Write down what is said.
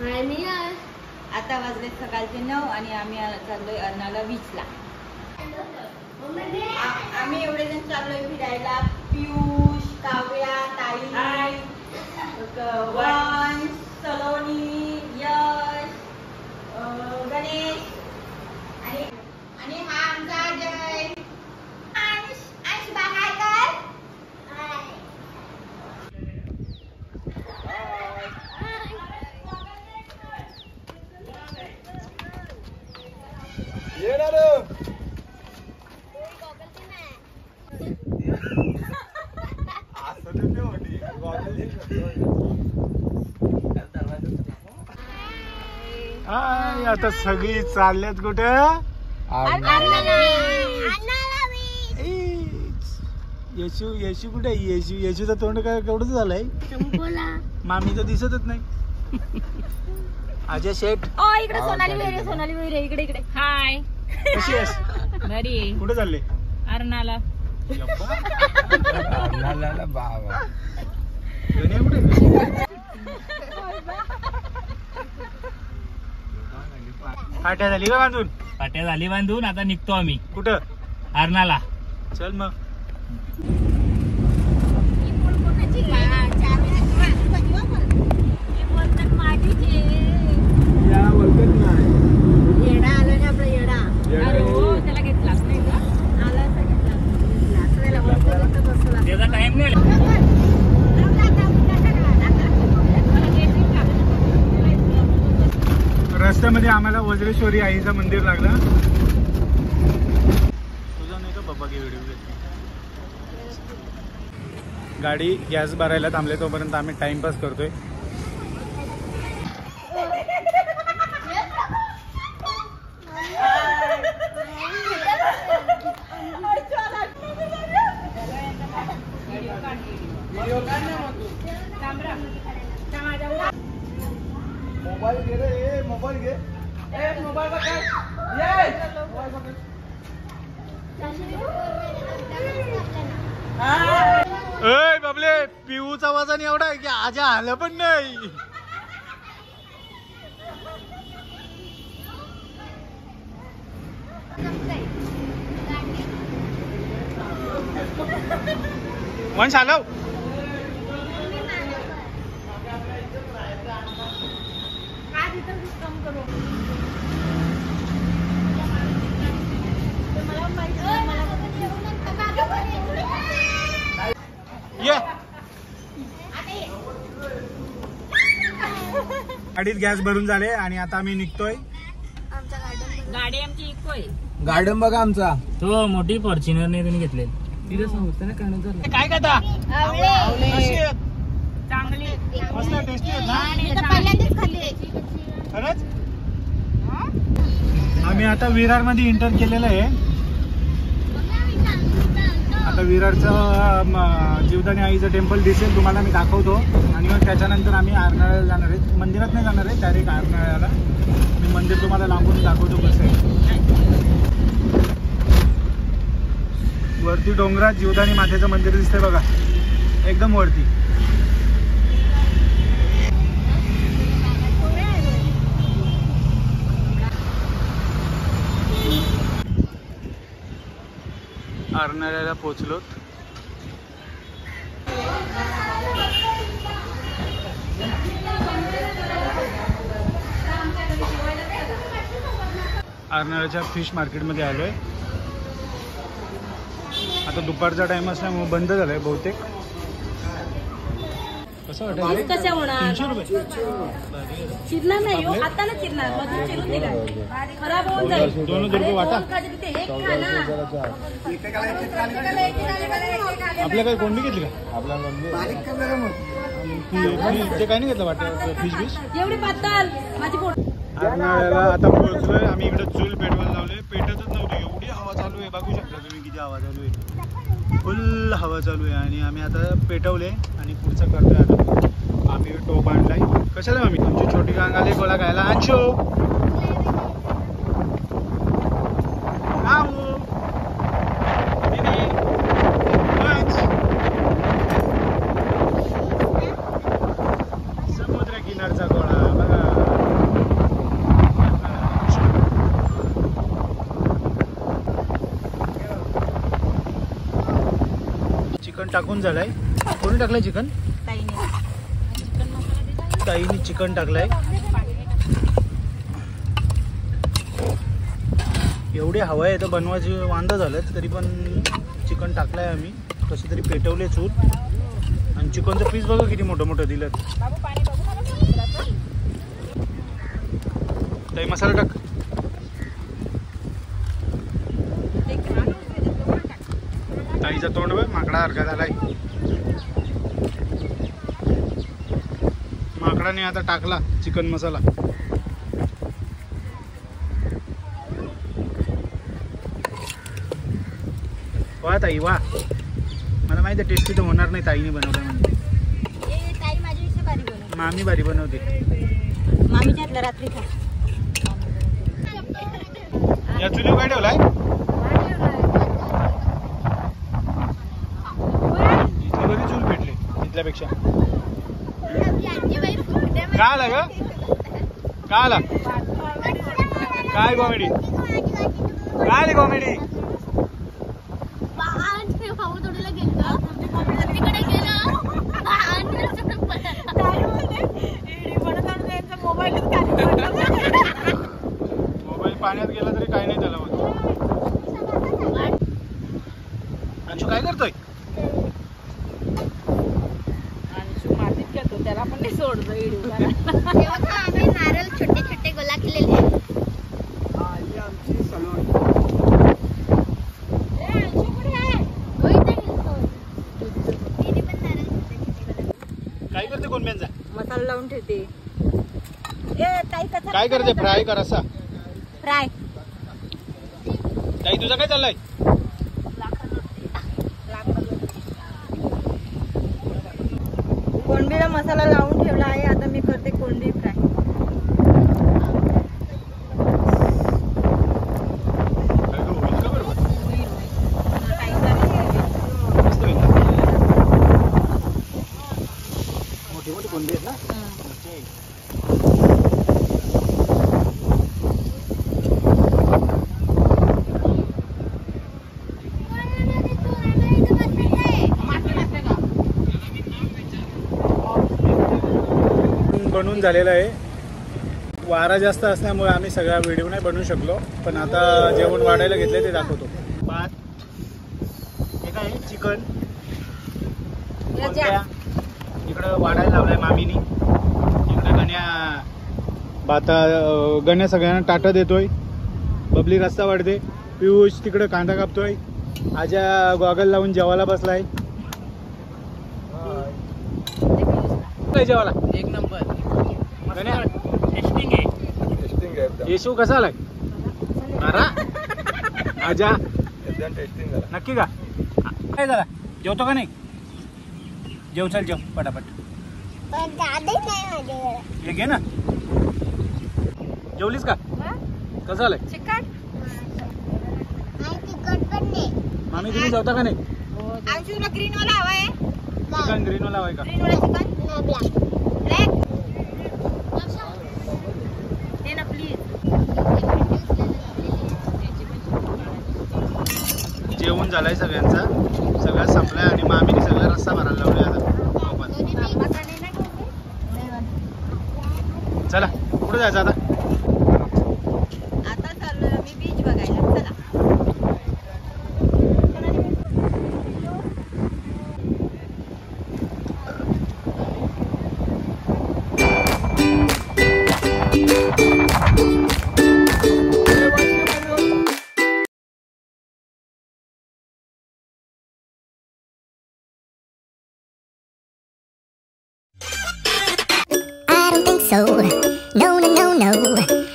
आता वाजले सकाळचे 9 आणि आम्ही चाललोय अर्नाला बीचला. आम्ही एवढे जण चाललोय फिरायला. पियुष, काव्या, ताई, वंश, सलोनी, यश, गणेश आणि हा आमचा अजय. आणि बाय कर. आता सगळी चालल्यात कुठे? येशू येशू कुठे? येशू येशूचं तोंड काय केवढं झालंय? मामी तर दिसतच नाही. अजय शेठ इकडे सोनाली वैरे इकडे. हाय, कशी आहेस? बरी. कुठे चालले? अर्नाला. बाबा पाट्या झाली का बांधून? पाट्या झाली बांधून, आता निघतो आम्ही. कुठं? अर्नाला. चल मग. त्याचा टाइम नाही. रस्त्यामध्ये आम्हाला वज्रेश्वरी आईचं मंदिर लागलं. तुझा नाही का बाबा व्हिडिओ घेतली. गाडी गॅस भरायला थांबले तोपर्यंत आम्ही टाइमपास करतोय. मोबाईल घे रे, मोबाईल घे. मोबाईल बाबले, पिऊचा वजन एवढा आहे की आजा आलं पण नाही. वंश आलो. ये गाडीत गॅस भरून झाले आणि आता आम्ही निघतोय. गाडी आमची इको आहे. गार्डन बघा आमचा. तो मोठी फॉर्च्युनर ने तुम्ही घेतले. काय करता? चांगली मस्त टेस्टी आहे ना? पहिल्यांदाच खाल्ली. खरंच. आम्ही आता विरार मध्ये एंटर केलेलं आहे. आता विरारचं जीवदानी आईचं टेम्पल दिसेल तुम्हाला, मी दाखवतो. आणि मग त्याच्यानंतर आम्ही अर्नाळ्याला जाणार आहे. मंदिरात नाही जाणार आहे, डायरेक्ट अर्नाळ्याला. मी मंदिर तुम्हाला लांबून दाखवतो कसं आहे. वरती डोंगरात जीवदानी मातेचं मंदिर दिसतंय बघा, एकदम वरती. अर्नाळ्याला पोचलोत. अर्नाळ्याच्या फिश मार्केटमध्ये आलोय. आता दुपारचा टाइम असल्यामुळे बंद झालाय बहुतेक. कसं वाटतं? कसं होणार? 300 रुपये चिरणार नाही हो, हाताने चिरणार. मधून चिरून दिला खराब होऊन जाईल. 2 रुपये वाटा. आपल्या काही कोंबडी घेतली का? ते काही नाही घेतलं वाटतं फिश फिश. एवढी पातळ माझी पोट. अर्नाळ्याला आता पोहोचलोय आम्ही. इकडे चूल पेटवायला लावले. पेटतच नव्हती, एवढी हवा चालू आहे. बघू शकता तुम्ही किती हवा चालू आहे. फुल हवा चालू आहे. आणि आम्ही आता पेटवले आणि पुढचं करतोय. आता आम्ही टोप आणलाय. कशाला आम्ही तुमची छोटी गांग आली गोळा खायला. अंशू समुद्र किनारचा गोळा बघा. टाकून झालाय. कोणी टाकलंय चिकन? ताईने चिकन टाकलंय. एवढी हवा आहे तर बनवायची वांदा झालं तरी पण चिकन टाकलंय आम्ही. तसं तरी पेटवले चूल. आणि चिकनचं पीस बघा किती मोठं मोठं दिलं. ताई मसाला टाक. ताईचा तोंड बघ माकडा सारखा झालाय. माकडाने आता टाकला चिकन मसाला. वा ताई वा. मला माहिती आहे टेस्टी तर होणार नाही ताईने बनवलं म्हणजे. ताई माझ्याविषयी भारी बनवते. मामी भारी बनवते. मामीच्या हातला रात्री खा. या चुलीवर काय ठेवलाय? इथली बरी चूल भेटली इथल्यापेक्षा. काय आला ग? काय आला? काय कॉमेडी? काय आली कॉमेडी? मोबाईल पाण्यात गेला तरी काही नाही त्याला होत. अंशू काय करतोय? अंशू मातीत घेतो त्याला पण नाही सोडतो. आम्ही नारळ छोटे छोटे गोला केलेले आहेत. आमची सलोन. काय करते कोण बेंजा? मसाला लावून ठेवते. काय करते? फ्राय कर असा. फ्राय. ताई तुझा काय चाललाय? कोंडीला मसाला लावून ठेवला आहे. आता मी करते कोंडी फ्राय. मोठी मोठी कोंबडी आहेत ना. बनवून झालेलं आहे. वारा जास्त असल्यामुळे आम्ही सगळा व्हिडिओ नाही बनवू शकलो. पण आता जेवण वाढायला घेतले ते दाखवतो. भात, हे काय चिकन, इकडं वाढायला लावलाय मामीनी. इकडं गण्या सगळ्यांना टाटा देतोय. बबली रस्ता वाढते. पियुष तिकडं कांदा कापतोय. आजा गॉगल लावून जेवायला बसलाय. काय जेवायला? एक नंबर. गण्या टेस्टिंग आहे. येशू कसा आलाय? अरा आजा टेस्टिंग झाला. नक्की का? काय झाला? जेवतो का नाही? जेव चल जेव पटापट. हे घे ना. जेवलीस का? कसं आलंय? चिकन. मामी तुम्ही जेवता का नाही? अंशू तुला ग्रीन वाला हवाय? चिकन ग्रीन वाला हवाय का? ग्रीन वाला चिकन. ब्लॅक. दे ना प्लीज. जेवण झालंय सगळ्यांचा. सगळं संपलाय आणि मामीने सगळा रस्सा भरायला लावलाय आता. चला कुठे जायचं आता? आता चाललोय आम्ही बीच बघायला. चला. So, no, no, no, no.